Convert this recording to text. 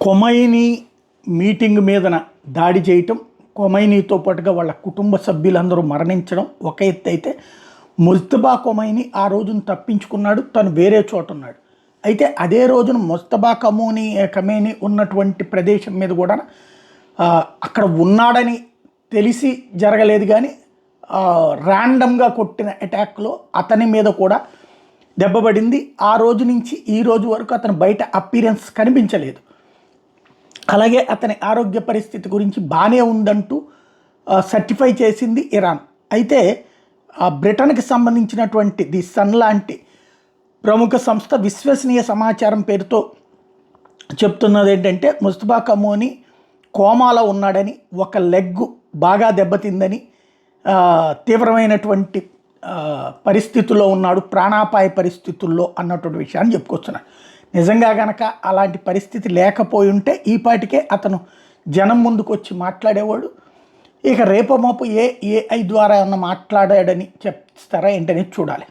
కొమైనీ meeting మీదన దాడి చేయటం, కొమైనీతో పాటుగా వాళ్ళ కుటుంబ సభ్యులందరూ మరణించడం ఒక ఎత్తు అయితే, ముజ్తబా కొమైనీ ఆ రోజున తప్పించుకున్నాడు, తను వేరే చోట ఉన్నాడు. అయితే అదే రోజున ముజ్తబా ఖమేనీ ఉన్నటువంటి ప్రదేశం మీద కూడా అక్కడ ఉన్నాడని తెలిసి జరగలేదు, కానీ ర్యాండమ్గా కొట్టిన అటాక్లో అతని మీద కూడా దెబ్బపడింది. ఆ రోజు నుంచి ఈ రోజు వరకు అతను బయట అపీరెన్స్ కనిపించలేదు. అలాగే అతని ఆరోగ్య పరిస్థితి గురించి బాగానే ఉందంటూ సర్టిఫై చేసింది ఇరాన్. అయితే బ్రిటన్కి సంబంధించినటువంటి ది సన్ లాంటి ప్రముఖ సంస్థ విశ్వసనీయ సమాచారం పేరుతో చెప్తున్నది ఏంటంటే, ముజ్తబా ఖమేనీ కోమాలో ఉన్నాడని, ఒక లెగ్ బాగా దెబ్బతిందని, తీవ్రమైనటువంటి పరిస్థితుల్లో ఉన్నాడు, ప్రాణాపాయ పరిస్థితుల్లో అన్నటువంటి విషయాన్ని చెప్పుకొస్తున్నాడు. నిజంగా గనక అలాంటి పరిస్థితి లేకపోయి ఉంటే ఈపాటికే అతను జనం ముందుకు వచ్చి మాట్లాడేవాడు. ఇక రేపమోపు ఏఐ ద్వారా ఏమన్నా మాట్లాడాడని చెప్తారా ఏంటనేది చూడాలి.